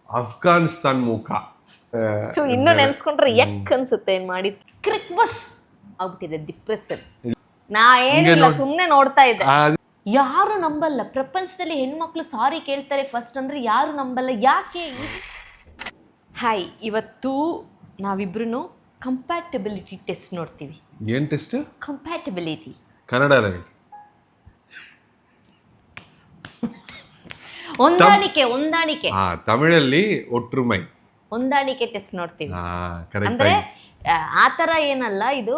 ಅಫ್ಘಾನಿಸ್ತಾನ್ ಮುಖ. ಇನ್ನು ನೆನ್ಸ್ಕೊಂಡ್ರೆ ಯಕ್ ಅನ್ಸುತ್ತೆ ಏನ್ ಮಾಡಿ ಕ್ರಿಕ್ ಬಸ್ ಆಗ್ಬಿಟ್ಟಿದೆ ಡಿಪ್ರೆಷನ್. ನಾ ಏನಿಲ್ಲ ಸುಮ್ನೆ ನೋಡ್ತಾ ಇದ್ದೆ. ಯಾರು ನಂಬಲ್ಲ ಪ್ರಪಂಚದಲ್ಲಿ ಹೆಣ್ಮಕ್ಳು ಸಾರಿ ಕೇಳ್ತಾರೆ ಫಸ್ಟ್ ಅಂದ್ರೆ ಯಾರು ನಂಬಲ್ಲ ಯಾಕೆ? ಹಾಯ್, ಇವತ್ತು ನಾವಿಬ್ರು ಕಂಪ್ಯಾಟಬಿಲಿಟಿ ಟೆಸ್ಟ್ ನೋಡ್ತೀವಿ. ಏನ್ ಟೆಸ್ಟ್? ಕಂಪ್ಯಾಟಬಿಲಿಟಿ. ಕನ್ನಡದಲ್ಲಿ ಹೊಂದಾಣಿಕೆ. ತಮಿಳಲ್ಲಿ ಒಟ್ಟುಮೈ ಹೊಂದಾಣಿಕೆ ಟೆಸ್ಟ್ ನೋಡ್ತೀವಿ. ಅಂದ್ರೆ ಆತರ ಏನಲ್ಲ, ಇದು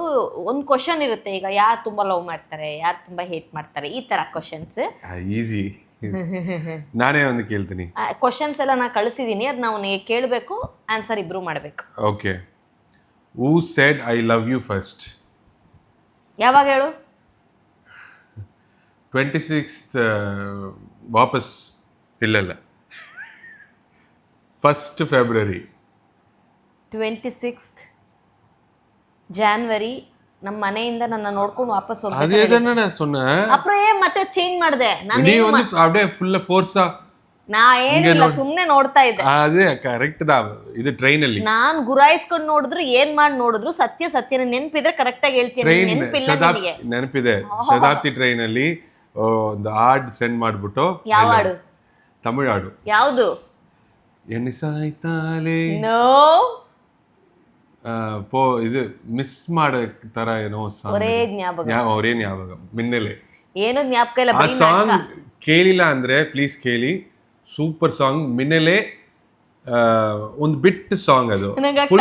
ಒಂದು ಕ್ವಶನ್ ಇರುತ್ತೆ. ಈಗ ಯಾರು ತುಂಬಾ ಲವ್ ಮಾಡ್ತಾರೆ, ಯಾರು ತುಂಬಾ ಹೇಟ್ ಮಾಡ್ತಾರೆ, ಈ ತರ ಕ್ವಶನ್ಸ್. ಈಸಿ. ನಾನೇ ಒಂದು ಕೇಳ್ತೀನಿ. ಕ್ವಶನ್ಸ್ ಎಲ್ಲ ನಾ ಕಳಿಸಿದೀನಿ, ಅದು ನಾವು ಕೇಳಬೇಕು, ಆನ್ಸರ್ ಇಬ್ರು ಮಾಡ್ಬೇಕು. Okay. Who said I love you first? ಯಾವಾಗ ಹೇಳು? 26th ವಾಪಸ್ ಇಲ್ಲ 1st February. 26th January ನಮ್ಮ ಮನೆಯಿಂದ ನನ್ನ ನೋಡ್ಕೊಂಡು ವಾಪಸ್ அதே தான நான் சொன்னேன். அப்புறம் ஏன் ಮತ್ತೆ ಚೇಂಜ್ ಮಾಡ್ದೆ? நீ வந்து அப்படியே ಫುಲ್ ಫೋರ್ಸಾ? ನಾ ಏನಿಲ್ಲ ಸುಮ್ನೆ ನೋಡ್ತಾ ಇದ್ದೆ. ಅದೇ ಕರೆಕ್ಟ್ ದಾ. ಇದು ಟ್ರೈನ್ ಅಲ್ಲಿ ನಾನು ಗುರಾಯಿಸ್ಕೊಂಡು ನೋಡಿದ್ರು ಏನ್ ಮಾಡಿ ನೋಡಿದ್ರು ಸತ್ಯನ ನೆನಪಿದ್ರೆ ಕರೆಕ್ಟ್ ಆಗಿ ಹೇಳ್ತೀನಿ. ನೆನಪಿಲ್ಲ ನಿಮಗೆ? ನೆನಪಿದೆ. ಶತಾಬ್ದಿ ಟ್ರೈನ್ ಅಲ್ಲಿ ಒಂದು ಹಾಡ್ ಸೆಂಡ್ ಮಾಡ್ಬಿಟ್ಟು. ಯಾವ ಹಾಡು? ತಮಿಳು ಹಾಡು. ಯಾವುದು? ಎಣಿಸಾಯ್ತಾಲೆ. ನೋ, ಇದು ಮಿಸ್ ಮಾಡೋ ತರ ಏನೋ ಸಾಂಗ್. ಒರೇ ಜ್ಞಾಪಕ ಮಿನ್ನಲೆ. ಏನು ಜ್ಞಾಪಕ ಇಲ್ಲ. ಆ ಸಾಂಗ್ ಕೇಳಿಲ್ಲ ಅಂದ್ರೆ ಪ್ಲೀಸ್ ಕೇಳಿ. Super song. ಮಿನ್ನಲೆ ಒಂದು ಬಿಟ್ ಸಾಂಗ್. ಅದು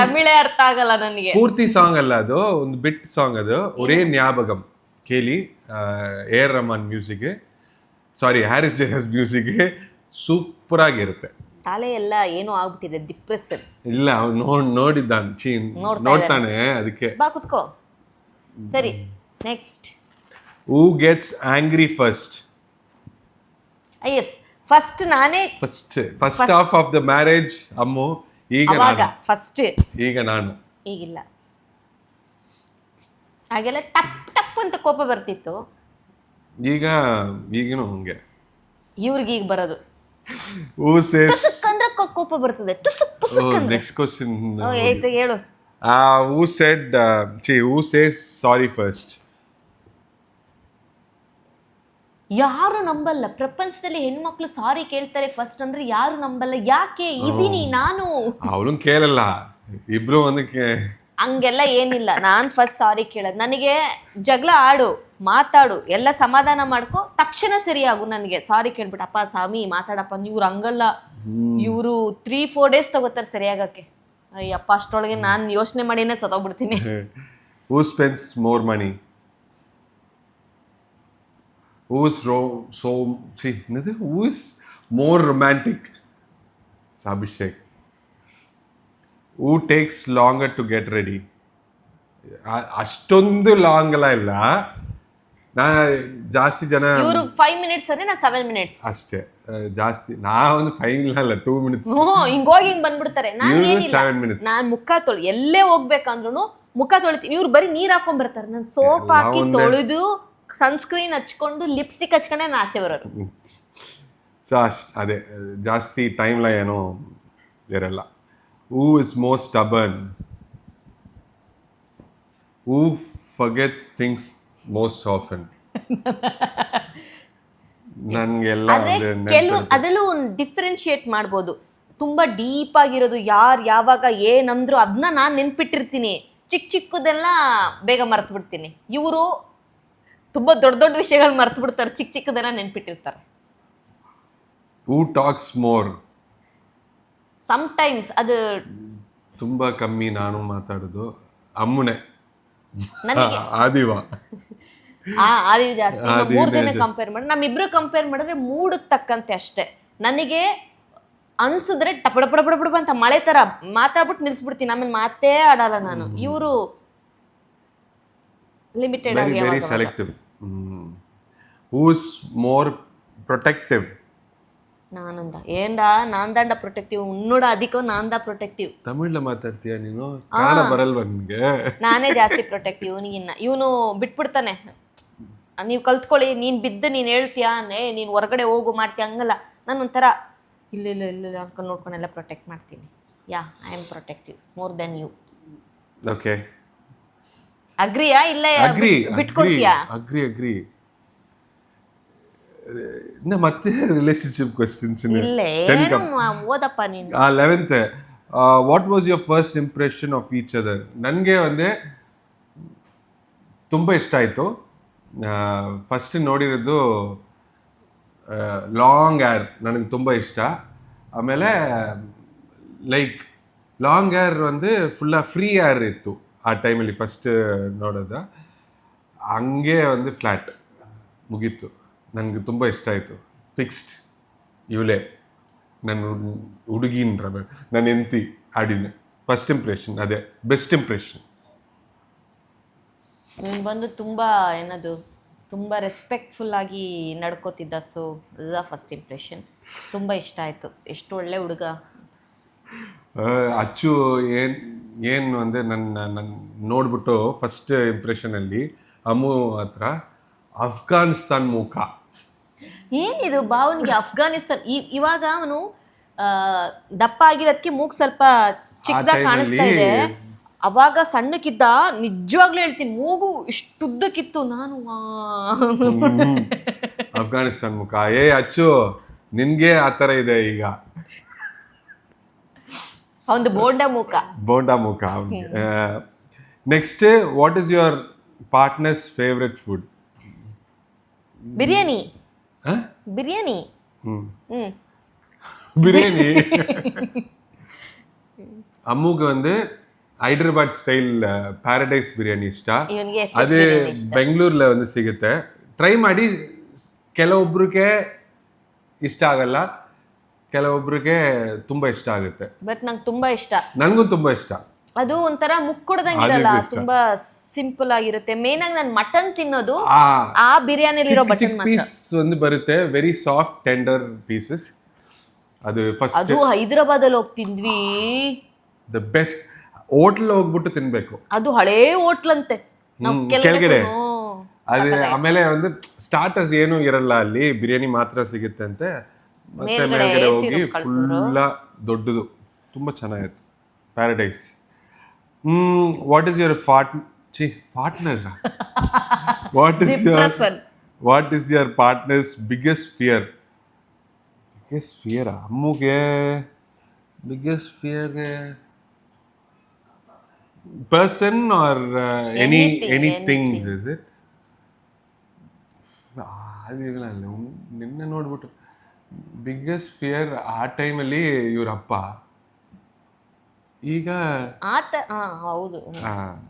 ತಮಿಳೇ ಅರ್ಥ ಆಗಲ್ಲ ನನಗೆ. ಪೂರ್ತಿ ಸಾಂಗ್ ಅಲ್ಲ, ಅದು ಒಂದು ಬಿಟ್ ಸಾಂಗ್. ಅದು ಒರೇ ಜ್ಞಾಪಕಂ ಕೇಳಿ. ಎ.ಆರ್. ರೆಹಮಾನ್ ಮ್ಯೂಸಿಕ್, ಸಾರಿ ಹ್ಯಾರಿಸ್ ಜಯರಾಜ್ ಮ್ಯೂಸಿಕ್. ಸೂಪರ್ ಆಗಿರುತ್ತೆ. ತಲೆ ಎಲ್ಲ ಏನೋ ಆಗ್ಬಿಟ್ಟಿದೆ ಡಿಪ್ರೆಷನ್. ಇಲ್ಲ ನೋಡಿದ್ದಾನೆ, ನೋಡ್ತಾನೆ, ಅದಕ್ಕೆ. ಬಾ ಕುತ್ಕೋ. ಸರಿ, next. Who gets angry first? Yes, first ನಾನೇ. First half of the marriage Ammu. ಈಗ ಫಸ್ಟ್. ಈಗ ನಾನು. ಈಗಿಲ್ಲ. ಹಾಗೆಲ್ಲ ಟಪ್ ಅಂತ ಕೋಪ ಬರ್ತಿತ್ತು. ಈಗಿನೂ ಹಂಗೆ. ಇವ್ರಿಗೆ ಈಗ ಬರೋದು ಹೂ ಸೇಸ್ ಅಂದ್ರೆ ಕೋಪ ಬರ್ತದೆ. ನೆಕ್ಸ್ಟ್ ಕ್ವೆಶ್ಚನ್ ಹೇಳು. ಹೂ shed who says sorry first? ಯಾರು ನಂಬಲ್ಲ ಪ್ರಪಂಚದಲ್ಲಿ ಹೆಣ್ಮಕ್ಳು ಸಾರಿ ಕೇಳ್ತಾರೆ ಫಸ್ಟ್ ಅಂದ್ರೆ ಯಾರು ನಂಬಲ್ಲ ಯಾಕೆ? ಇದೀನಿ ನಾನು. ಅವಳು ಕೇಳಲ್ಲ, ಇಬ್ರು ಒಂದಕ್ಕೆ. ಹಂಗೆಲ್ಲ ಏನಿಲ್ಲ. ನಾನು ಫಸ್ಟ್ ಸಾರಿ ಕೇಳೋದು. ನನಗೆ ಜಗಳ ಆಡು, ಮಾತಾಡು, ಎಲ್ಲ ಸಮಾಧಾನ ಮಾಡ್ಕೊ, ತಕ್ಷಣ ಸರಿಯಾಗು. ನನಗೆ ಸಾರಿ ಕೇಳ್ಬಿಟ್ಟು ಅಪ್ಪ ಸ್ವಾಮಿ ಮಾತಾಡಪ್ಪ. ಇವ್ರು ಹಂಗಲ್ಲ, ಇವರು 3-4 days ತಗೋತಾರೆ ಸರಿಯಾಗಕ್ಕೆ. ಅಯ್ಯಪ್ಪ, ಅಷ್ಟೊಳಗೆ ನಾನು ಯೋಚನೆ ಮಾಡಿನೇ ಸತ್ತೋಗ್ಬಿಡ್ತೀನಿ. Who spends more money? Who is more romantic? Abhishek. Who takes longer to get ready? ಅಷ್ಟೊಂದು ಲಾಂಗ್ ಎಲ್ಲ ಇಲ್ಲ. ಜಾಸ್ತಿ ಜನ ಇವರು 5 minutes ಅಂದ್ರೆ ನಾನು 7 minutes ಅಷ್ಟೇ. ಜಾಸ್ತಿ ಒಂದು 5 ಇಲ್ಲ 2 minutes. ಹಿಂಗೋಗಿ ಹಿಂಗ್ ಬಂದ್ಬಿಡ್ತಾರೆ. ನಾನ್ ಮುಖ ತೊಳಿ ಎಲ್ಲೇ ಹೋಗ್ಬೇಕಂದ್ರು ಮುಖ ತೊಳಿತೀನಿ. ಇವ್ರು ಬರೀ ನೀರ್ ಹಾಕೊಂಡ್ ಬರ್ತಾರೆ. ನಾನು ಸೋಪ್ ಹಾಕಿ ತೊಳೆದು ಸನ್ಸ್ಕ್ರೀನ್ ಹಚ್ಕೊಂಡು ಲಿಪ್ಸ್ಟಿಕ್ ಹಚ್ಕೊಂಡೆ ನಾನು ಆಚೆ ಬರೋದು. ಅದೇ ಜಾಸ್ತಿ ಟೈಮ್ ಲ ಏನೋ ಇರಲ್ಲ. Who is more stubborn? Who forget things most often? ನನ್ಗೆಲ್ಲ ಕೆಲವು ಅದರಲ್ಲೂ ಒಂದು ಡಿಫ್ರೆನ್ಶಿಯೇಟ್ ಮಾಡ್ಬೋದು. ತುಂಬಾ ಡೀಪ್ ಆಗಿರೋದು, ಯಾರು ಯಾವಾಗ ಏನಂದ್ರು ಅದನ್ನ ನಾನು ನೆನ್ಪಿಟ್ಟಿರ್ತೀನಿ. ಚಿಕ್ಕದೆಲ್ಲ ಬೇಗ ಮರ್ತು ಬಿಡ್ತೀನಿ. ಇವರು ತುಂಬಾ ದೊಡ್ಡ ವಿಷಯಗಳು ಮರ್ತು ಬಿಡ್ತಾರೆ, ಚಿಕ್ಕದೆಲ್ಲ ನೆನ್ಪಿಟ್ಟಿರ್ತಾರೆ. ಹೂ ಟಾಕ್ಸ್ ಮೋರ್? ಸಮ್ಟೈಮ್ಸ್. ಅದು ತುಂಬಾ ಕಮ್ಮಿ ನಾನು ಮಾತಾಡೋದು. ಅಮ್ಮನೆ. ನನಗೆ ಆದಿವ ಜಾಸ್ತಿ. 3 ಜನ ಕಂಪೇರ್ ಮಾಡಿ, ನಮ್ಮಿಬ್ರು ಕಂಪೇರ್ ಮಾಡಿದ್ರೆ ಮೂಡಕ್ ತಕ್ಕಂತೆ ಅಷ್ಟೇ. ನನಗೆ ಅನ್ಸಿದ್ರೆ ಟಪಡಪಡಪಡ ಅಂತ ಮಳೆ ತರ ಮಾತಾಡ್ಬಿಟ್ಟು ನಿಲ್ಸ್ಬಿಡ್ತೀನಿ, ಆಮೇಲೆ ಮಾತೇ ಆಡಲ್ಲ ನಾನು. ಇವರು ಲಿಮಿಟೆಡ್ ಆಗಿ. Very selective. Who is more protective? ನಾನ್ದಾಂಡ ಪ್ರೊಟೆಕ್ಟಿವ್. ಉನ್ನೋಡ ಅಧಿಕ ನಾನ್ದ ಪ್ರೊಟೆಕ್ಟಿವ್. ತಮಿಳ್ನ ಮಾತಾಡ್ತೀಯ ನೀನು? ಕನ್ನಡ ಬರಲ್ವಾ ನಿನ್ಗೆ? ನಾನೇ ಜಾಸ್ತಿ ಪ್ರೊಟೆಕ್ಟಿವ್. ಇವನು ಬಿಟ್ಬಿಡ್ತಾನೆ, ನೀವು ಕಲ್ತ್ಕೊಳ್ಳಿ, ನೀನ್ ಬಿದ್ದು ನೀನ್ ಹೇಳ್ತೀಯಾ, ನೀನ್ ಹೊರಗಡೆ ಹೋಗು ಮಾಡ್ತೀಯ, ಹಂಗಲ್ಲ. ನಾನು ಒಂಥರ ಇಲ್ಲ ಇಲ್ಲ ಇಲ್ಲ ಇಲ್ಲ ಅನ್ಕೊಂಡು ನೋಡ್ಕೊಂಡೆಲ್ಲ ಪ್ರೊಟೆಕ್ಟ್ ಮಾಡ್ತೀನಿ. Ya I am protective more than you. Okay, ಅಗ್ರಿಯಾ ಇಲ್ಲ ಅಗ್ರಿ ಬಿಟ್ಕೊಡ್ತೀಯಾ? ಅಗ್ರಿ ಮತ್ತೆ ರಿಲೇಶನ್ಶಿಪ್ ಕ್ವೆಶ್ಚನ್ಸ್ ಇಲ್ಲ ಏನು ಓದಪ್ಪ ನೀನು. 11th what was your first impression of each other? ನನಗೆ ಒಂದೇ ತುಂಬ ಇಷ್ಟ ಆಯಿತು. ಫಸ್ಟ್ ನೋಡಿರೋದು ಲಾಂಗ್ ಏರ್ ನನಗೆ ತುಂಬ ಇಷ್ಟ. ಆಮೇಲೆ like long air free air ಇತ್ತು ಆ ಟೈಮಲ್ಲಿ ಫಸ್ಟ್ ನೋಡೋದು. ಹಂಗೆ ಫ್ಲ್ಯಾಟ್ ಮುಗೀತು. ನನಗೆ ತುಂಬ ಇಷ್ಟ ಆಯಿತು. ಫಿಕ್ಸ್ಡ್ ಇವಳೇ ನನ್ನ ಹುಡುಗಿನ್ರ ನನ್ನ ಹೆಂಡತಿ ಆಡಿನ ಫಸ್ಟ್ ಇಂಪ್ರೆಷನ್, ಅದೇ ಬೆಸ್ಟ್ ಇಂಪ್ರೆಷನ್. ನೀನು ಬಂದು ತುಂಬ ಏನದು ತುಂಬ ರೆಸ್ಪೆಕ್ಟ್ಫುಲ್ ಆಗಿ ನಡ್ಕೋತಿದ್ದ. ಸೊ ದ ಫಸ್ಟ್ ಇಂಪ್ರೆಷನ್ ತುಂಬ ಇಷ್ಟ ಆಯಿತು. ಎಷ್ಟು ಒಳ್ಳೆ ಹುಡುಗ. ಅಚ್ಚು ಏನು ಅಂದರೆ ನನ್ನ ನೋಡ್ಬಿಟ್ಟು ಫಸ್ಟ್ ಇಂಪ್ರೆಷನಲ್ಲಿ ಅಮ್ಮು ಹತ್ರ ಅಫ್ಘಾನಿಸ್ತಾನ್ ಮುಖ. ಏನಿದು ಬಾವನಿಗೆ ಅಫ್ಘಾನಿಸ್ತಾನ್? ಇವಾಗ ಅವನು ದಪ್ಪ ಆಗಿರೋದಕ್ಕೆ ಮೂಗ್ ಸ್ವಲ್ಪ ಚಿಕ್ಕದಾಗಿ ಕಾಣಿಸ್ತಾ ಇದೆ. ಅವಾಗ ಸಣ್ಣಕ್ಕಿದ್ದ, ನಿಜವಾಗ್ಲೂ ಹೇಳ್ತೀನಿ, ಮೂಗು ಇಷ್ಟುದ್ದಕ್ಕಿತ್ತು. ನಾನು ಅಫ್ಘಾನಿಸ್ತಾನ್ ಮುಖ. ಅಚ್ಚು ನಿನ್ಗೆ ಆ ಥರ ಇದೆ ಈಗ. ಅವನು ಬೋಂಡಾ ಮುಖ. Next, what is your partner's favourite food? Biryani. Biryani. ಅಮ್ಮುಗೆ ಹೈದ್ರಾಬಾದ್ ಸ್ಟೈಲ್ ಪ್ಯಾರಡೈಸ್ ಬಿರಿಯಾನಿ ಇಷ್ಟ. ಅದೇ ಬೆಂಗಳೂರಲ್ಲಿ ಸಿಗುತ್ತೆ. ಟ್ರೈ ಮಾಡಿ. ಕೆಲವೊಬ್ರಿಗೆ ಇಷ್ಟ ಆಗಲ್ಲ, ಕೆಲವೊಬ್ರಿಗೆ ತುಂಬಾ ಇಷ್ಟ ಆಗುತ್ತೆ. ಬಟ್ ನಂಗೆ ತುಂಬಾ ಇಷ್ಟ. ನನಗೂ ತುಂಬಾ ಇಷ್ಟ. ಅದು ಒಂಥರ ಮುಕ್ಕುಡ್ದಂಗಿರಲ್ಲ, ತುಂಬಾ ಸಿಂಪಲ್ ಆಗಿರುತ್ತೆ. ಮೇನ್ ಆಗಿ ನಾನು ಮಟನ್ ತಿನ್ನೋದು ಆ ಬಿರಿಯಾನಿಲಿರೋ ಬಟನ್ ಪೀಸ್ ಬರುತ್ತೆ, ವೆರಿ ಸಾಫ್ಟ್ ಟೆಂಡರ್ ಪೀಸಸ್. ಅದು ಫಸ್ಟ್ ಅದು ಹೈದರಾಬಾದ್ ಅಲ್ಲಿ ಹೋಗಿ ತಿಂದ್ವಿ. ದ ಬೆಸ್ಟ್ ಹೋಟ್ಲ್ ಹೋಗ್ಬಿಟ್ಟು ತಿನ್ಬೇಕು. ಅದು ಹಳೇ ಹೋಟ್ಲ್ ಅಂತೆ ಕೆಳಗಡೆ. ಅದೇ ಆಮೇಲೆ ಸ್ಟಾರ್ಟರ್ಸ್ ಏನು ಇರಲ್ಲ ಅಲ್ಲಿ, ಬಿರಿಯಾನಿ ಮಾತ್ರ ಸಿಗುತ್ತೆ ಅಂತೆ. ಮತ್ತೆ ಮೇಲ್ಗಡೆ ಹೋಗಿ ಫುಲ್ಲ ದೊಡ್ಡದು, ತುಂಬಾ ಚೆನ್ನಾಗಿತ್ತು. Paradise. What is your partner? What is your partner's biggest fear? ಅಮ್ಮುಗೆ biggest fear person or any things is it? ಅದಿಲ್ಲ, ನಿನ್ನೆ ನೋಡ್ಬಿಟ್ಟು ಬಿಗ್ಗೆಸ್ಟ್ ಫಿಯರ್ ಆ ಟೈಮಲ್ಲಿ ಇವ್ರಪ್ಪ. ಈಗ ಹೌದು,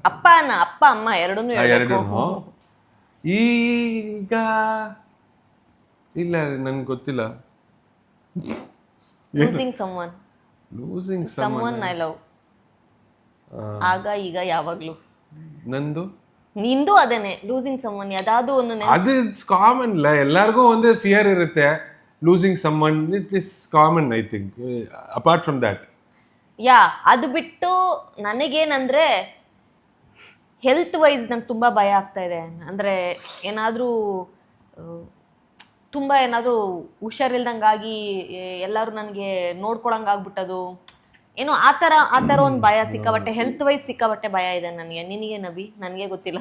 ಅಪ್ಪ ಅಮ್ಮ ಎರಡೂ. ಈಗ ಇಲ್ಲ, ನನ್ಗೆ ಗೊತ್ತಿಲ್ಲ. Losing someone I love. ಆಗ ಈಗ ಯಾವಾಗ್ಲೂ ನಂದು ನಿಂದು ಅದೇನೆ, ಲೂಸಿಂಗ್ ಸಮವನ್. ಯಾವ್ದಾದ್ರು ಒಂದು ಅದು ಕಾಮನ್ ಅಲ್ಲ, ಎಲ್ಲರಿಗೂ ಒಂದೇ ಫಿಯರ್ ಇರುತ್ತೆ. Losing someone it is common I think. Apart from that, ಅದು ಬಿಟ್ಟು ನನಗೇನಂದ್ರೆ ಹೆಲ್ತ್ ವೈಸ್ ನಂಗೆ ತುಂಬ ಭಯ ಆಗ್ತಾ ಇದೆ. ಅಂದರೆ ಏನಾದರೂ ತುಂಬ ಹುಷಾರಿಲ್ದಂಗಾಗಿ ಎಲ್ಲರೂ ನನಗೆ ನೋಡ್ಕೊಳಂಗಾಗ್ಬಿಟ್ಟದು ಏನೋ ಆ ಥರ ಒಂದು ಭಯ. ಸಿಕ್ಕಾಬಟ್ಟೆ ಹೆಲ್ತ್ ವೈಸ್ ಸಿಕ್ಕಾಬಟ್ಟೆ ಭಯ ಇದೆ ನನಗೆ. ನಿನಗೆ ನಬಿ? ನನಗೆ ಗೊತ್ತಿಲ್ಲ.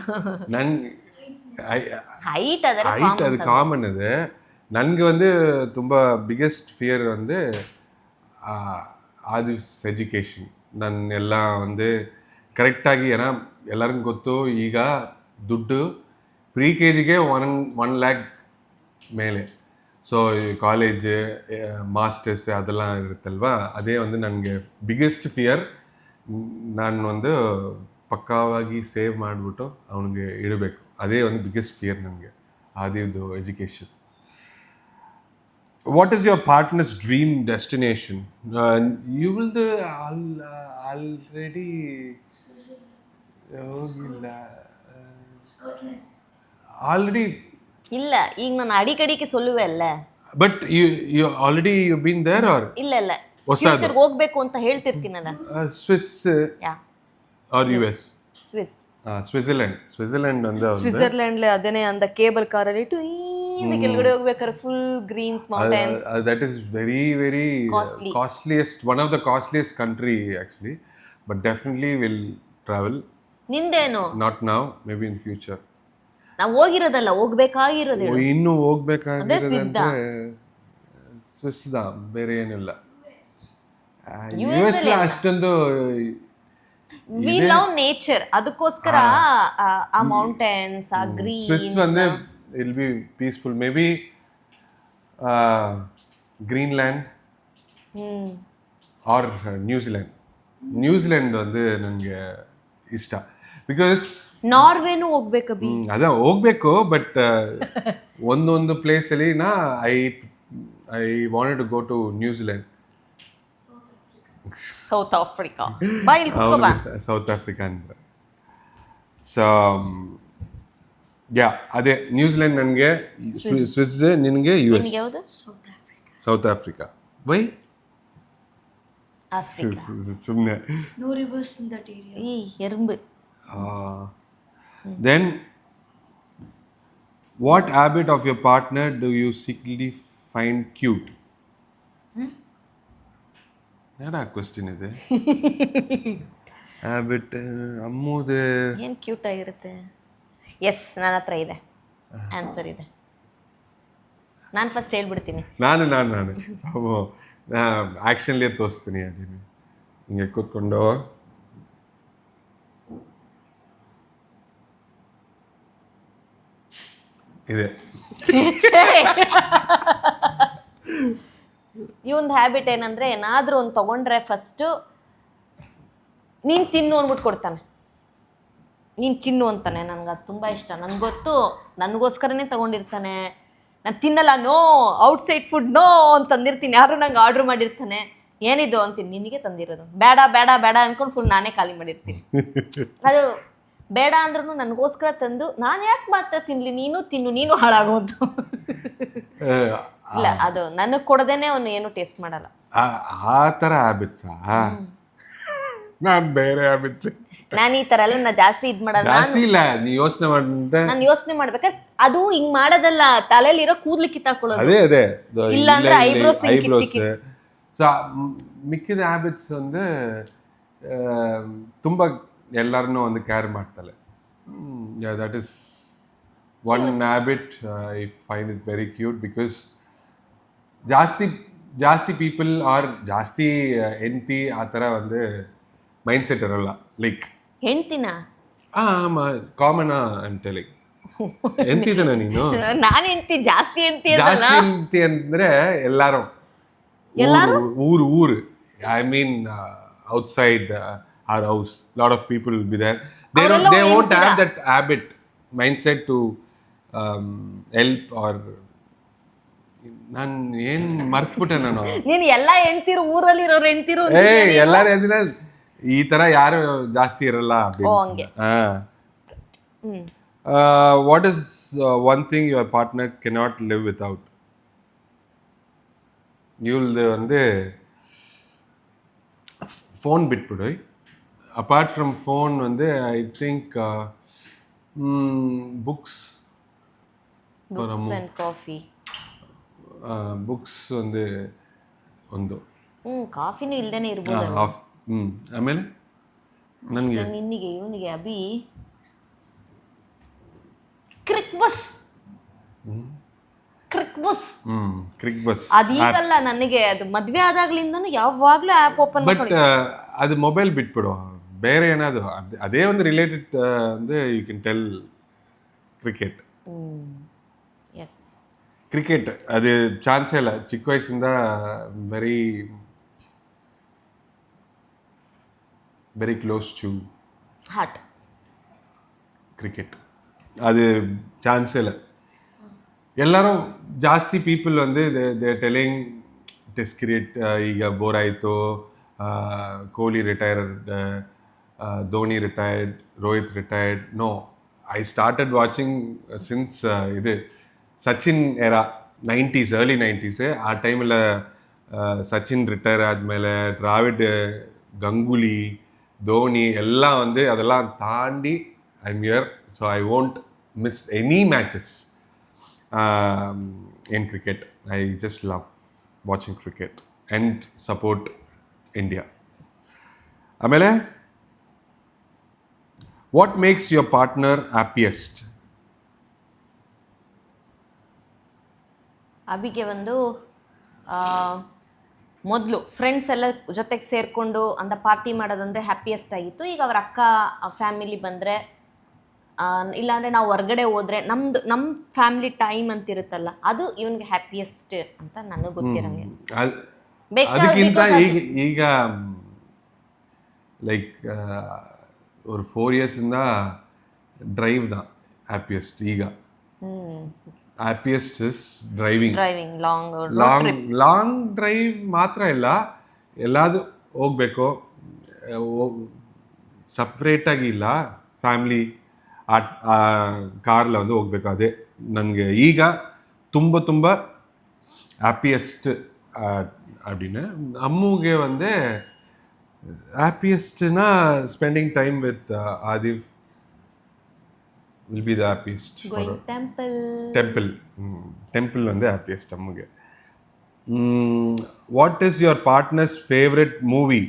ಹೈಟ್ ಅದು ಕಾಮನ್ ಇದೆ. ನನಗೆ ತುಂಬ ಬಿಗ್ಗೆಸ್ಟ್ ಫಿಯರ್ ಅದು ಎಜುಕೇಷನ್. ಎಲ್ಲ ಕರೆಕ್ಟಾಗಿ ಎಲ್ಲರಿಗೂ ಗೊತ್ತು. ಈಗ ದುಡ್ಡು ಪ್ರೀ KGಗೆ 1 lakh ಮೇಲೆ. ಸೊ ಕಾಲೇಜ್, ಮಾಸ್ಟರ್ಸ್ ಅದೆಲ್ಲ ಇರುತ್ತಲ್ವ, ಅದೇ ನನಗೆ ಬಿಗ್ಗೆಸ್ಟ್ ಫಿಯರ್. ನಾನು ಪಕ್ಕಾವಾಗಿ ಸೇವ್ ಮಾಡಿಬಿಟ್ಟು ಅವನಿಗೆ ಇಡಬೇಕು. ಅದೇ ಬಿಗ್ಗೆಸ್ಟ್ ಫಿಯರ್ ನನಗೆ, ಆದಿದು education. What is your partner's dream destination? You will already ಇಲ್ಲ. ಈಗ ನಾನು ಅಡಿಕಡಿಕೆ ಸೊಲ್ಲುವೆ ಅಲ್ಲ. But you already you've been there or? ಇಲ್ಲ ಫ್ಯೂಚರ್ ಹೋಗ್ಬೇಕು ಅಂತ ಹೇಳ್ತಿರ್ತೀನಲ್ಲ. Swiss or US? Swiss. Switzerland Switzerland ಅದೇನೆ ಅಂದ ಕೇಬಲ್ ಕಾರಲ್ಲಿ ಕೆಳಗಡೆ ಹೋಗ್ಬೇಕಾದ್ರೆ full greens mountains. That is very very Costly. costliest, one of the costliest country actually, but definitely will travel. ನಿಂದೇನು? Not now, maybe in future. ನಾವು ಹೋಗಿರೋದಲ್ಲ, ಹೋಗ್ಬೇಕಾಗಿರೋದು ಹೇಳು. ಇನ್ನು Swiss ಹೋಗ್ಬೇಕಾಗಿರೋದಂದ್ರೆ Swiss ದಾ, ಬೇರೆ ಏನಿಲ್ಲ. US US ಅಷ್ಟೊಂದು ವಿ ಲವ್ ನೇಚರ್, ಅದಕ್ಕೋಸ್ಕರ ಆ mountains, ಆ ಗ್ರೀನ್. ಸ್ವಿಸ್ வந்து will be peaceful, maybe Greenland or ನ್ಯೂಜಿಲೆಂಡ್ வந்து ನನಗೆ ಇಷ್ಟ. ಬಿಕಾಸ್ ನಾರ್ವೇನು ಹೋಗ್ಬೇಕು ಅಭಿ. ಅದ ಹೋಗ್ಬೇಕು, ಬಟ್ ಒಂದೊಂದು ಪ್ಲೇಸ್ ಅಲ್ಲಿ I wanted to go to New Zealand. South Africa ಬಾ, ಇಲ್ಲಿ ಕೂತ್ಕೋ ಬಾ. ಸೌತ್ ಆಫ್ರಿಕಾ ಅಂದ್ರೆ ಸೊ ಯಾ, ಅದೇ ನ್ಯೂಜಿಲೆಂಡ್ ನನಗೆ, ಸ್ವಿಸ್ ನಿನಗೆ, US ನಿನಗೆ ಯಾವುದು? South Africa. ವೈ? ಆಫ್ರಿಕಾ. ಸುಮ್ಮನೆ No rivers in that area. ಈ ಎறும்பு. Then what habit of your partner do you secretly find cute? ಏನಾ ಕ್ವೆಶ್ಚನ್ ಇದೆ? ಹ್ಯಾಬಿಟ್ ಅಮ್ಮುದು ಏನ್ ಕ್ಯೂಟ್ ಆಗಿರುತ್ತೆ. ಎಸ್, ನನ್ನ ಹತ್ರ ಇದೆ, ಆನ್ಸರ್ ಇದೆ. ನಾನು ಫಸ್ಟ್ ಹೇಳ್ಬಿಡ್ತೀನಿ. ನಾನು ಆ್ಯಕ್ಷನ್ಲೇ ತೋರಿಸ್ತೀನಿ. ಅದೇನು ಹಿಂಗೆ ಕೂತ್ಕೊಂಡು ಇದೆ. ಇವೊಂದು ಹ್ಯಾಬಿಟ್ ಏನಂದ್ರೆ, ಏನಾದ್ರೂ ಒಂದು ತಗೊಂಡ್ರೆ ಫಸ್ಟು ನೀನು ತಿನ್ನು ಅಂದ್ಬಿಟ್ಟು ಕೊಡ್ತಾನೆ. ನೀನು ತಿನ್ನು ಅಂತಾನೆ. ನನಗೆ ಅದು ತುಂಬ ಇಷ್ಟ. ನನಗೆ ಗೊತ್ತು, ನನಗೋಸ್ಕರನೇ ತಗೊಂಡಿರ್ತಾನೆ. ನಾನು ತಿನ್ನಲ್ಲ, ನೋ ಔಟ್ಸೈಡ್ ಫುಡ್ ನೋ ಅಂತಂದಿರ್ತೀನಿ. ಯಾರು ನಂಗೆ ಆರ್ಡ್ರ್ ಮಾಡಿರ್ತಾನೆ, ಏನಿದು ಅಂತೀನಿ, ನಿನಗೆ ತಂದಿರೋದು, ಬೇಡ ಬೇಡ ಬೇಡ ಅಂದ್ಕೊಂಡು ಫುಲ್ ನಾನೇ ಖಾಲಿ ಮಾಡಿರ್ತೀನಿ. ಅದು ಬೇಡ ಅಂದ್ರೂ ನನಗೋಸ್ಕರ ತಂದು ನಾನು ಯಾಕೆ ಮಾತ್ರ ತಿನ್ಲಿ, ನೀನು ತಿನ್ನು, ನೀನು ಹಾಳಾಗೋದು. ಇಲ್ಲ, ಅದು ನನಗೆ ಕೊಡದೇನೆ ಅವನು ಏನು ಟೇಸ್ಟ್ ಮಾಡಲ್ಲ. ಆ ಥರ ಹ್ಯಾಬಿಟ್ಸಾ? ನಾನು ಬೇರೆ ಹ್ಯಾಬಿಟ್ಸ್, ನಾನು ಈ ಥರ ಎಲ್ಲ ಜಾಸ್ತಿ ಇದು ಮಾಡಲ್ಲ. ಜಾಸ್ತಿ ಇಲ್ಲ, ನೀ ಯೋಚನೆ ಮಾಡಿದ್ರೆ ನಾನು ಯೋಚನೆ ಮಾಡ್ಬೇಕಾದ್ರೆ ಅದು ಹಿಂಗ್ ಮಾಡೋದಲ್ಲ, ತಲೆಯಲ್ಲಿರೋ ಕೂದ್ಲು ಕಿತ್ತಾಕೊಳ್ಳೋದು. ಅದೇ ಇಲ್ಲ ಅಂದ್ರೆ ಐಬ್ರೋಸ್ ಸೊ ಮಿಕ್ಕಿದ ಹ್ಯಾಬಿಟ್ಸ್ ಒಂದು ತುಂಬ ಎಲ್ಲರನ್ನೂ ಒಂದು ಕೇರ್ ಮಾಡ್ತಾಳೆ. That is one habit I find it very cute. Because ಜಾಸ್ತಿ ಪೀಪಲ್ ಆರ್ ಜಾಸ್ತಿ ಹೆಂಡತಿ ಆ ಥರ ಒಂದು ಮೈಂಡ್ ಸೆಟ್ ಇರಲ್ಲ. ಲೈಕ್ ಹೆಂಡ್ತಿನ ಕಾಮನಾ ಐಮ್ ಟೆಲಿಂಗ್. ಎಂತಿದ್ದಾನ ನೀನು? ನಾನು ಹೆಂಡ್ತಿ, ಜಾಸ್ತಿ ಹೆಂಡ್ತಿ ಅಂದ್ರೆ ಎಲ್ಲಾರು ಊರು I mean outside our house, lot of people will be there. They won't have that habit, mindset to help or ನಾನು ಏನು ಮರ್ತ್ಬಿಟ್ಟೆ ನಾನು. ನೀನು ಎಲ್ಲ ಹೆಂಡ್ತಿರು, ಊರಲ್ಲಿರೋ ಹೆಂಡ್ತಿರು ಎಲ್ಲಾರು ಅಂದ್ರೆ ಈ ತರ ಯಾರು ಜಾಸ್ತಿ ಇರಲ್ಲ. What is one thing your partner cannot live without? ಇವ್ಳದು வந்து ಫೋನ್ ಬಿಟ್ಬಿಡು. ಅಪಾರ್ಟ್ ಫ್ರಮ್ ಫೋನ್ வந்து I think books and coffee. Books ಒಂದು ಕಾಫಿನೂ ಇಲ್ದೇನೆ ಇರ್ಬೋದು. ಆಮೇಲೆ ನನಗೆ ನಿನ್ನಿಗೆ ಇವನಿಗೆ ಅಭಿ ಕ್ರಿಕ್ ಬಸ್ ಅದೀಗಲ್ಲ, ನನಗೆ ಅದು ಮದ್ವೆ ಆದಾಗ್ಲಿಂದನೂ ಯಾವಾಗ್ಲೂ ಆ್ಯಪ್ ಓಪನ್. ಬಟ್ ಅದು ಮೊಬೈಲ್ ಬಿಟ್ಬಿಡು, ಬೇರೆ ಏನಾದ್ರು ಅದೇ ಒಂದು ರಿಲೇಟೆಡ್ ಅಂದ್ರೆ you can tell cricket. Yes, cricket ಅದು ಚಾನ್ಸೇ ಇಲ್ಲ. ಚಿಕ್ಕ ವಯಸ್ಸಿಂದ very very close to heart cricket. ಅದು ಚಾನ್ಸೇ ಇಲ್ಲ. ಎಲ್ಲರೂ ಜಾಸ್ತಿ ಪೀಪಲ್ வந்து ದೇ ಟೆಲಿಂಗ್ ಟೆಸ್ಟ್ ಕ್ರಿಕೆಟ್ ಈಗ ಬೋರ್ ಆಯಿತು, Kohli retired, Dhoni retired, Rohit retired. No, I started watching since ಇದು Sachin era, 90s, early 90s. ಆ ಟೈಮಲ್ಲಿ ಸಚಿನ್ ರಿಟೈರ್ ಆದಮೇಲೆ ದ್ರಾವಿಡ್, ಗಂಗೂಲಿ, ಧೋನಿ ಎಲ್ಲ வந்து அதெல்லாம் தாண்டி I am here. So I won't miss any matches. in cricket. I just love watching cricket and support India. ಆಮೇಲೆ what makes your partner happiest? ಅಬಿಗೆ ಒಂದು ಮೊದಲು ಫ್ರೆಂಡ್ಸ್ ಎಲ್ಲ ಜೊತೆಗೆ ಸೇರಿಕೊಂಡು ಅಂತ ಪಾರ್ಟಿ ಮಾಡೋದಂದರೆ ಹ್ಯಾಪಿಯೆಸ್ಟ್ ಆಗಿತ್ತು. ಈಗ ಅವ್ರ ಅಕ್ಕ ಫ್ಯಾಮಿಲಿ ಬಂದರೆ ಇಲ್ಲಾಂದರೆ ನಾವು ಹೊರ್ಗಡೆ ಹೋದರೆ ನಮ್ಮ ಫ್ಯಾಮಿಲಿ ಟೈಮ್ ಅಂತಿರುತ್ತಲ್ಲ, ಅದು ಇವನಿಗೆ ಹ್ಯಾಪಿಯೆಸ್ಟ್ ಅಂತ ನನಗೆ ಗೊತ್ತಿರೋಂಗೆ. ಅದಕ್ಕಿಂತ ಈಗ ಲೈಕ್ ஒரு 4 இயர்ஸிಂದ ಡ್ರೈವ್ ದ ಹ್ಯಾಪಿಯೆಸ್ಟ್. ಈಗ happiest is driving. Long drive ಮಾತ್ರ ಇಲ್ಲ, ಎಲ್ಲಾದರೂ ಹೋಗ್ಬೇಕು, ಸಪ್ರೇಟಾಗಿ ಇಲ್ಲ, ಫ್ಯಾಮಿಲಿ ಕಾರಲ್ಲಿ வந்து ಹೋಗ್ಬೇಕು. ಅದೇ ನನಗೆ ಈಗ ತುಂಬ ತುಂಬ ஹாப்பியஸ்ட் அப்படின்னு. அம்முಗೆ வந்து ஹாப்பியஸ்ட்னா spending time with Aadhiv will be the happiest for her. Temple வந்து happiest அம்முಗೆ. What is your partner's favorite movie?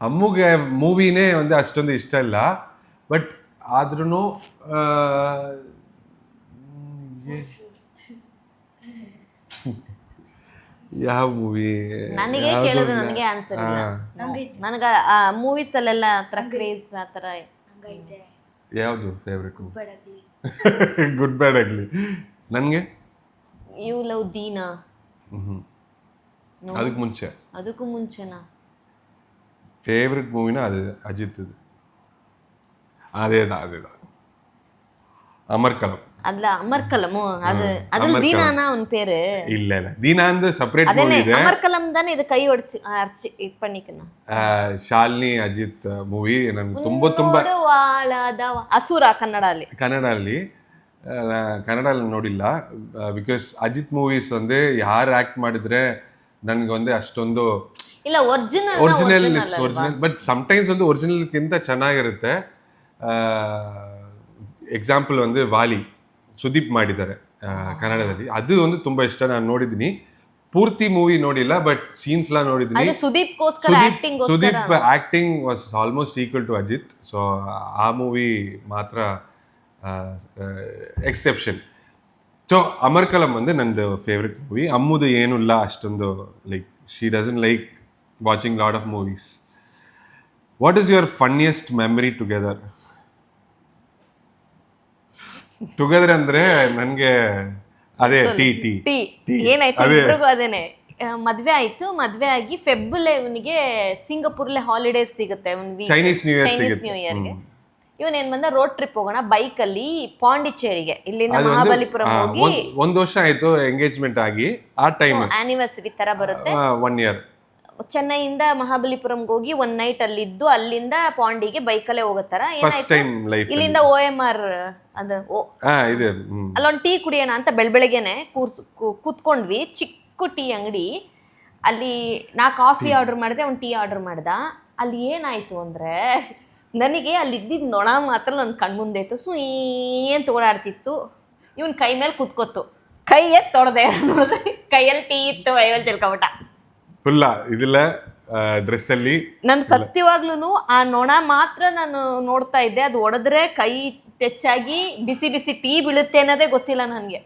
ಅಮ್ಮುಗೆ ಮೂವಿನೇ ಒಂದು ಅಷ್ಟೊಂದು ಇಷ್ಟ ಇಲ್ಲ, ಬಟ್ ಆದ್ರೂ ಯಾವ ಮೂವಿ ನನಗೆ ಕೇಳಿದ್ರೆ ನನಗೆ ಆನ್ಸರ್ ಇಲ್ಲ. ನನಗೆ ಮೂವೀಸ್ ಅಲ್ಲೆಲ್ಲ ಆ ಥರ ಕ್ರೇಜ್ ಆ ಥರ. ಯಾವುದು ಫೇವ್ರೆಟ್? ಗುಡ್ ಬ್ಯಾಡ್ ಅಗ್ಲಿ. ನನಗೆ ಯು ಲವ್ ದೀನಾ. ಅದಕ್ಕೂ ಮುಂಚೆನಾ ಫೇವ್ರೆಟ್ ಮೂವಿನ ಅದು ಅಜಿತ್. ಅದೇದಾ ಅಮರ್ಕಲಂ. ಅಲ್ಲ ಅಮರ್ಕಲಂ ಅದು ಅದ್ರಲ್ಲಿ ದೀನಾನ ಅವನ பேரு இல்ல தீனா வந்து செப்பரேட் மூவி இது. அமர்கலம் தானே இது கை ஒடிச்சு அர்ச்சி இது பண்ணிக்கணும். ಶಾಲಿನಿ ಅಜಿತ್ ಮೂವಿ ನನಗೆ ತುಂಬಾ ಅಸುರ ಕನ್ನಡಲ್ಲಿ ನೋಡಿಲ್ಲ. ಬಿಕಾಸ್ ಅಜಿತ್ ಮೂವೀಸ್ வந்து ಯಾರು ಆಕ್ಟ್ ಮಾಡಿದ್ರೆ ನನಗೆ ಒಂದು ಅಷ್ಟೊಂದು ಇಲ್ಲ, ಒರಿಜಿನಲ್ ಬಟ್ ಸಮ್ಟೈಮ್ಸ್ ಒಂದು ಒರಿಜಿನಲ್ಗಿಂತ ಚೆನ್ನಾಗಿರುತ್ತೆ. ಎಕ್ಸಾಂಪಲ್ ಒಂದು ವಾಲಿ ಸುದೀಪ್ ಮಾಡಿದ್ದಾರೆ ಕನ್ನಡದಲ್ಲಿ, ಅದು ಒಂದು ತುಂಬಾ ಇಷ್ಟ. ನಾನು ನೋಡಿದ್ದೀನಿ, ಪೂರ್ತಿ ಮೂವಿ ನೋಡಿಲ್ಲ, ಬಟ್ ಸೀನ್ಸ್ ಎಲ್ಲ ನೋಡಿದ್ದೀನಿ. Sudeep acting was almost equal to Ajith. So ಆ ಮೂವಿ ಮಾತ್ರ ಎಕ್ಸೆಪ್ಷನ್. ಸೊ ಅಮರ್ಕಲಂ வந்து ನಂದು ಫೇವ್ರೆಟ್ ಮೂವಿ. ಅಮ್ಮುದು ಏನೂ ಇಲ್ಲ ಅಷ್ಟೊಂದು, like she doesn't like watching lot of movies. What is your funniest memory together? Together ಅಂದ್ರೆ ನನಗೆ ಅದೇ ಟೀ ಏನಾಯ್ತು ಇಬ್ರಿಗೂ ಅದೇನೆ. ಮದ್ವೆ ಆಯ್ತು, ಮದ್ವೆ ಆಗಿ ಫೆಬ್ರವರಿ ಇವನಿಗೆ ಸಿಂಗಾಪುರ್ಲೆ ಹಾಲಿಡೇಸ್ ಸಿಗುತ್ತೆ, ಚೈನೀಸ್ ನ್ಯೂ ಇಯರ್ಗೆ. ಇವನ್ ಏನ್ ಬಂದ, ರೋಡ್ ಟ್ರಿಪ್ ಹೋಗೋಣ ಬೈಕ್ ಅಲ್ಲಿ ಪಾಂಡಿಚೇರಿಗೆ, ಇಲ್ಲಿಂದ ಮಹಾಬಲಿಪುರಂ ಹೋಗಿ. 1 ವರ್ಷ ಆಯ್ತು ಎಂಗೇಜ್ಮೆಂಟ್ ಆಗಿ, ಆ ಟೈಮ್ ಆನಿವರ್ಸರಿ ತರ ಬರುತ್ತೆ. 1 ಇಯರ್ ಚೆನ್ನೈಯಿಂದ ಮಹಾಬಲಿಪುರಂಗೆ ಹೋಗಿ 1 ನೈಟ್ ಅಲ್ಲಿದ್ದು, ಅಲ್ಲಿಂದ ಪಾಂಡಿಗೆ ಬೈಕಲ್ಲೇ ಹೋಗತ್ತಾರ. ಇಲ್ಲಿಂದ OMR ಅಲ್ಲೊಂದು ಟೀ ಕುಡಿಯೋಣ ಅಂತ ಬೆಳಬೆಳಗ್ಗೆನೆ ಕೂತ್ಕೊಂಡ್ವಿ. ಚಿಕ್ಕ ಟೀ ಅಂಗಡಿ ಅಲ್ಲಿ. ನಾ ಕಾಫಿ ಆರ್ಡರ್ ಮಾಡಿದೆ, ಅವ್ನು ಟೀ ಆರ್ಡರ್ ಮಾಡ್ದ. ಅಲ್ಲಿ ಏನಾಯ್ತು ಅಂದ್ರೆ, ನನಗೆ ಅಲ್ಲಿ ಇದ್ದಿದ್ದು ನೊಣ ಮಾತ್ರ ನನ್ನ ಕಣ್ಮುಂದೆ ಇತ್ತು. ಅಂತ ಓಡಾಡ್ತಿತ್ತು. ಇವನ್ ಕೈ ಮೇಲೆ ಕೂತ್ಕೊತ್ತು, ಕೈ ಎತ್ತು ತೊಡ್ದೆ, ಕೈಯಲ್ಲಿ ಟೀ ಇತ್ತು, ಐವಲ್ ತಿಳ್ಕೊಬಿಟ್ಟ ಫುಲ್ಲ ಇದಿಲ್ಲ ಡ್ರೆಸ್ ಅಲ್ಲಿ. ನಾನು ಸತ್ಯವಾಗ್ಲೂ ಆ ನೊಣ ಮಾತ್ರ ನಾನು ನೋಡ್ತಾ ಇದ್ದೆ. ಅದು ಹೊಡೆದ್ರೆ ಕೈ ಟಚ್ ಆಗಿ ಬಿಸಿ ಬಿಸಿ ಟೀ ಬೀಳುತ್ತೆ ಅನ್ನೋದೇ ಗೊತ್ತಿಲ್ಲ ನನಗೆ.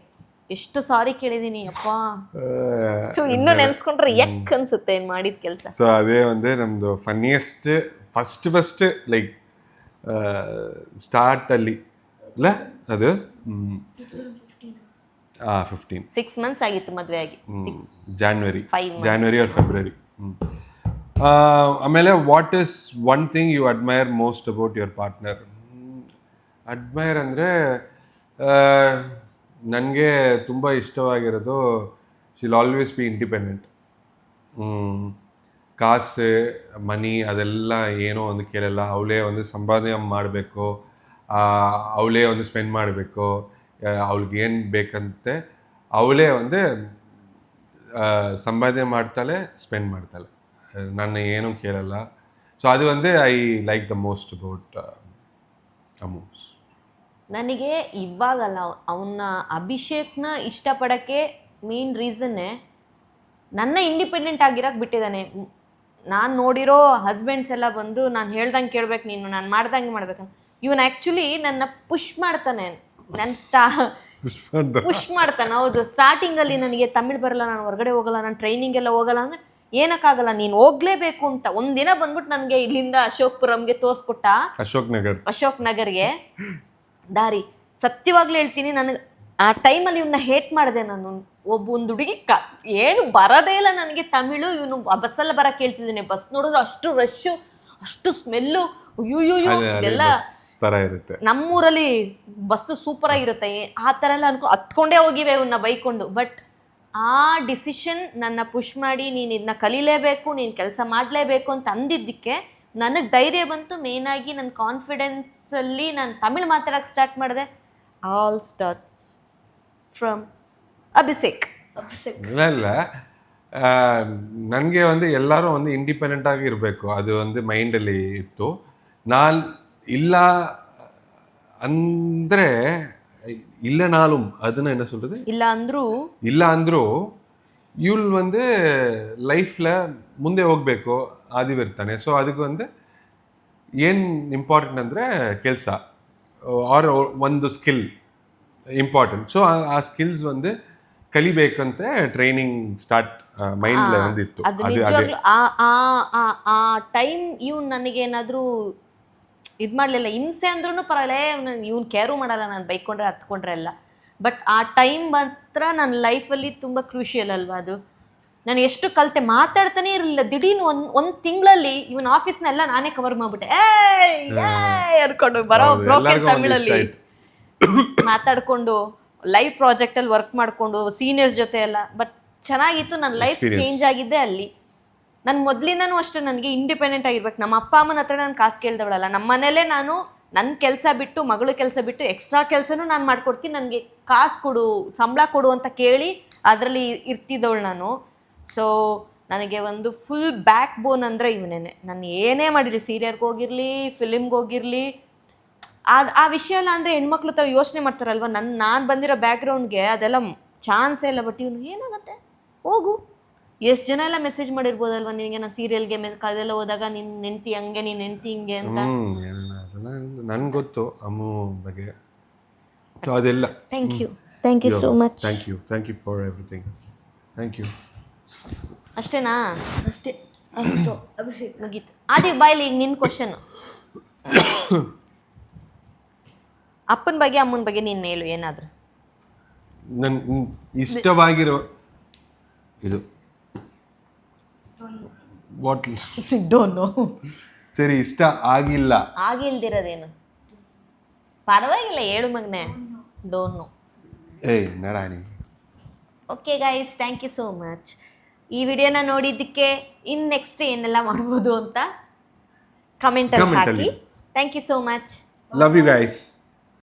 ಎಷ್ಟು ಸಾರಿ ಕೇಳಿದೀನಿ ಅಪ್ಪ. ಇನ್ನೂ ನೆನ್ಸ್ಕೊಂಡ್ರೆ ಯಕ್ ಅನ್ಸುತ್ತೆ ಏನ್ ಮಾಡಿದ ಕೆಲಸ. ಸೊ ಅದೇ ಒಂದೇ ನಮ್ದು ಫನ್ನಿಯೆಸ್ಟ್ ಫಸ್ಟ್ ಲೈಕ್ ಸ್ಟಾರ್ಟ್ ಅಲ್ಲಿ ಅಲ್ಲ ಅದು 15 6 months ಆಗಿತ್ತು ಮದುವೆ ಆಗಿ. January or February. ಆಮೇಲೆ what is one thing you admire most about your partner? Admire ಅಂದರೆ ನನಗೆ ತುಂಬ ಇಷ್ಟವಾಗಿರೋದು, ಶಿಲ್ ಆಲ್ವೇಸ್ ಬಿ ಇಂಡಿಪೆಂಡೆಂಟ್. ಕಾಸು ಮನಿ ಅದೆಲ್ಲ ಏನೋ ಒಂದು ಕೇಳಲ್ಲ. ಅವಳೇ ಒಂದು ಸಂಪಾದನೆ ಮಾಡಬೇಕು, ಅವಳೇ ಒಂದು ಸ್ಪೆಂಡ್ ಮಾಡಬೇಕು, ಅವಳಿಗೇನು ಬೇಕಂತೆ ಅವಳೇ ಒಂದು ಸಂಪಾದನೆ ಮಾಡ್ತಾಳೆ, ಸ್ಪೆಂಡ್ ಮಾಡ್ತಾಳೆ, ನನ್ನ ಏನೂ ಕೇಳಲ್ಲ. ಸೊ ಅದು ಒಂದೇ I like the most about Ammu. ನನಗೆ ಇವಾಗಲ್ಲ, ಅವನ್ನ ಅಭಿಷೇಕ್ನ ಇಷ್ಟಪಡೋಕ್ಕೆ ಮೇನ್ ರೀಸನ್ನೇ ನನ್ನ ಇಂಡಿಪೆಂಡೆಂಟ್ ಆಗಿರೋಕೆ ಬಿಟ್ಟಿದ್ದಾನೆ. ನಾನು ನೋಡಿರೋ ಹಸ್ಬೆಂಡ್ಸ್ ಎಲ್ಲ ಬಂದು ನಾನು ಹೇಳ್ದಂಗೆ ಕೇಳ್ಬೇಕು, ನೀನು ನಾನು ಮಾಡ್ದಂಗೆ ಮಾಡ್ಬೇಕಂತ. ಇವನು ಆ್ಯಕ್ಚುಲಿ ನನ್ನ ಪುಷ್ ಮಾಡ್ತಾನೆ, ನನ್ನ ಪುಷ್ ಮಾಡ್ತಾನೆ. ಹೌದು, ಸ್ಟಾರ್ಟಿಂಗಲ್ಲಿ ನನಗೆ ತಮಿಳ್ ಬರಲ್ಲ, ನಾನು ಹೊರಗಡೆ ಹೋಗಲ್ಲ, ನಾನು ಟ್ರೈನಿಂಗ್ ಎಲ್ಲ ಹೋಗಲ್ಲ ಅಂದರೆ ಏನಕ್ಕಾಗಲ್ಲ, ನೀನು ಹೋಗ್ಲೇಬೇಕು ಅಂತ ಒಂದಿನ ಬಂದ್ಬಿಟ್ಟು ನನಗೆ ಇಲ್ಲಿಂದ ಅಶೋಕ್ಪುರಂಗೆ ತೋರಿಸ್ಕೊಟ್ಟ, ಅಶೋಕ್ ನಗರ್ಗೆ ದಾರಿ. ಸತ್ಯವಾಗ್ಲೂ ಹೇಳ್ತೀನಿ, ನನಗೆ ಆ ಟೈಮಲ್ಲಿ ಇವನ್ನ ಹೇಟ್ ಮಾಡಿದೆ ನಾನು. ಒಂದು ಹುಡುಗಿ ಏನು ಬರೋದೇ ಇಲ್ಲ ನನಗೆ ತಮಿಳು, ಇವನು ಬಸ್ಸೆಲ್ಲ ಬರೋಕೆ ಹೇಳ್ತಿದ್ದೀನಿ. ಬಸ್ ನೋಡಿದ್ರೆ ಅಷ್ಟು ರಶ್ಶು, ಅಷ್ಟು ಸ್ಮೆಲ್ಲು, ಅಯ್ಯೋ ಎಲ್ಲ ಥರ ಇರುತ್ತೆ. ನಮ್ಮೂರಲ್ಲಿ ಬಸ್ಸು ಸೂಪರ್ ಆಗಿರುತ್ತೆ, ಆ ಥರ ಎಲ್ಲ ಹತ್ಕೊಂಡೇ ಹೋಗಿವೆ ಇವನ್ನ ಬೈಕೊಂಡು. ಬಟ್ ಆ ಡಿಸಿಷನ್ ನನ್ನ ಪುಷ್ ಮಾಡಿ, ನೀನು ಇದನ್ನ ಕಲೀಲೇಬೇಕು, ನೀನು ಕೆಲಸ ಮಾಡಲೇಬೇಕು ಅಂತ ಅಂದಿದ್ದಕ್ಕೆ ನನಗೆ ಧೈರ್ಯ ಬಂತು. ಮೇಯ್ನಾಗಿ ನನ್ನ ಕಾನ್ಫಿಡೆನ್ಸಲ್ಲಿ ನಾನು ತಮಿಳು ಮಾತಾಡೋಕ್ಕೆ ಸ್ಟಾರ್ಟ್ ಮಾಡಿದೆ. All starts from Abhishek. ಇಲ್ಲ, ನನಗೆ ಒಂದು ಎಲ್ಲರೂ ಒಂದು ಇಂಡಿಪೆಂಡೆಂಟ್ ಆಗಿ ಇರಬೇಕು, ಅದು ಒಂದು ಮೈಂಡಲ್ಲಿ ಇತ್ತು. ನಾನು ಇಲ್ಲ ಅಂದರೆ இல்லைனாலும் அதுன்னு என்ன சொல்கிறது, ಇಲ್ಲ ಅಂದರೂ ಇವಳು ಒಂದು ಲೈಫ್ಲ ಮುಂದೆ ಹೋಗಬೇಕು ಆದಿವ್ ಇರ್ತಾನೆ. ಸೊ ಅದಕ್ಕೆ ಒಂದು ಏನು ಇಂಪಾರ್ಟೆಂಟ್ ಅಂದರೆ ಕೆಲಸ ಆರ್ ಒಂದು ಸ್ಕಿಲ್ ಇಂಪಾರ್ಟೆಂಟ್. ಸೊ ಆ ಸ್ಕಿಲ್ಸ್ ಒಂದು ಕಲಿಬೇಕಂತ ಟ್ರೈನಿಂಗ್ ಸ್ಟಾರ್ಟ್ ಮೈಂಡ್ಲ ಒಂದಿತ್ತು. ಅದು ನಿಜವಾಗ್ಲೂ ಆ ಟೈಮ್ ಇವ್ನು ನನಗೇನಾದರೂ ಇದು ಮಾಡಲಿಲ್ಲ, ಹಿಂಸೆ ಅಂದ್ರೂ ಪರವಾಗಿಲ್ಲ, ಇವ್ನು ಕೇರು ಮಾಡಲ್ಲ, ನಾನು ಬೈಕೊಂಡ್ರೆ ಹತ್ಕೊಂಡ್ರೆ ಎಲ್ಲ. ಬಟ್ ಆ ಟೈಮ್ ಮಾತ್ರ ನನ್ನ ಲೈಫಲ್ಲಿ ತುಂಬ ಕ್ರೂಷಿಯಲ್ ಅಲ್ವಾ ಅದು. ನಾನು ಎಷ್ಟು ಕಲಿತೆ, ಮಾತಾಡ್ತಾನೆ ಇರಲಿಲ್ಲ. ದಿಢೀರ್ನು ಒಂದು ತಿಂಗಳಲ್ಲಿ ಇವನ್ ಆಫೀಸ್ನೆಲ್ಲ ನಾನೇ ಕವರ್ ಮಾಡಿಬಿಟ್ಟೆ, ಅನ್ಕೊಂಡು ಬರೋ ಬ್ರೋಕನ್ ತಮಿಳಲ್ಲಿ ಮಾತಾಡ್ಕೊಂಡು ಲೈವ್ ಪ್ರಾಜೆಕ್ಟಲ್ಲಿ ವರ್ಕ್ ಮಾಡಿಕೊಂಡು ಸೀನಿಯರ್ಸ್ ಜೊತೆ ಎಲ್ಲ. ಬಟ್ ಚೆನ್ನಾಗಿತ್ತು, ನನ್ನ ಲೈಫ್ ಚೇಂಜ್ ಆಗಿದ್ದೆ ಅಲ್ಲಿ. ನಾನು ಮೊದಲಿಂದನೂ ಅಷ್ಟೇ ನನಗೆ ಇಂಡಿಪೆಂಡೆಂಟ್ ಆಗಿರ್ಬೇಕು. ನಮ್ಮ ಅಪ್ಪ ಅಮ್ಮನ ಹತ್ರ ನಾನು ಕಾಸು ಕೇಳ್ದವಳಲ್ಲ. ನಮ್ಮ ಮನೇಲೇ ನಾನು ನನ್ನ ಕೆಲಸ ಬಿಟ್ಟು, ಮಗಳು ಕೆಲಸ ಬಿಟ್ಟು ಎಕ್ಸ್ಟ್ರಾ ಕೆಲಸನೂ ನಾನು ಮಾಡ್ಕೊಡ್ತೀನಿ, ನನಗೆ ಕಾಸು ಕೊಡು, ಸಂಬಳ ಕೊಡು ಅಂತ ಕೇಳಿ ಅದರಲ್ಲಿ ಇರ್ತಿದ್ದವಳು ನಾನು. ಸೊ ನನಗೆ ಒಂದು ಫುಲ್ ಬ್ಯಾಕ್ ಬೋನ್ ಅಂದರೆ ಇವನೇನೆ. ನಾನು ಏನೇ ಮಾಡಿರಲಿ, ಸೀರಿಯಲ್ಗೆ ಹೋಗಿರಲಿ, ಫಿಲಿಮ್ಗೆ ಹೋಗಿರಲಿ, ಆ ವಿಷಯ ಎಲ್ಲ ಅಂದರೆ ಹೆಣ್ಮಕ್ಳು ಥರ ಯೋಚನೆ ಮಾಡ್ತಾರಲ್ವ. ನಾನು ಬಂದಿರೋ ಬ್ಯಾಕ್ಗ್ರೌಂಡ್ಗೆ ಅದೆಲ್ಲ ಚಾನ್ಸೇ ಇಲ್ಲ. ಬಟ್ ಇವನು ಏನಾಗುತ್ತೆ, ಹೋಗು, ಎಷ್ಟು ಜನ ಎಲ್ಲ ಮೆಸೇಜ್ ಮಾಡಿರ್ಬೋದಲ್ವ ನಿನಗೆ, ನಾನು ಸೀರಿಯಲ್ಗೆ ಅದೆಲ್ಲ ಹೋದಾಗ ನಿನ್ನ ನೆಂಟಿ ಹಂಗೆ, ನೀನು ನೆಂಟಿ ಹಿಂಗೆ ಅಂತ. ನನಗೆ ಗೊತ್ತು ಅಮ್ಮು ಬಗ್ಗೆ. ಸೊ ಅದೆಲ್ಲ thank you so much. Thank you for everything. Thank you. ಅಷ್ಟೇನಾ? ಅಷ್ಟೇ, ಅಷ್ಟು ಅಭಿಷೇಕ್ ಮುಗೀತು. ಆದಿ ಬಾಯ್ಲಿ ಈಗ ನಿನ್ನ ಕ್ವಶನು. ಅಪ್ಪನ ಬಗ್ಗೆ ಅಮ್ಮನ ಬಗ್ಗೆ ನೀನು ಹೇಳು ಏನಾದರೂ. ನನ್ನ ಇಷ್ಟವಾಗಿರೋ ಇದು ಬಾಟ್ಲ್ ಡೋಂಟ್ ನೋ. ಸರಿ, ಇಷ್ಟ ಆಗಿಲ್ದಿರೋದೇನು? ಪರವಾಗಿಲ್ಲ, ಹೇಳು ಮಗನೆ. Don't know. ಏಯ್ ನಡಾನಿ. Okay guys, thank you so much. ಈ ವಿಡಿಯೋನ ನೋಡಿದ್ದಕ್ಕೆ ಇನ್ನು ನೆಕ್ಸ್ಟ್ ಏನೆಲ್ಲ ಮಾಡ್ಬೋದು ಅಂತ ಕಮೆಂಟಲ್ಲಿ ಹಾಕಿ. Thank you so much. Love you guys.